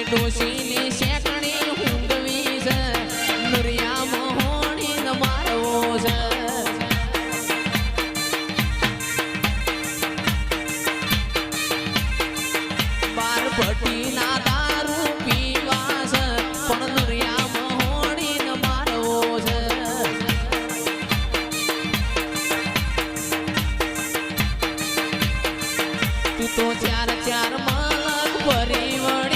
ડોશીની શેકણી ઊંઘવી છે નુરિયા મોહણીને મારવો છે બાર ભટ્ટીના દારૂ પીવા છે પણ નુરિયા મોહણીને મારવો છે તું તો ચાર ચાર મલક ભરી વળી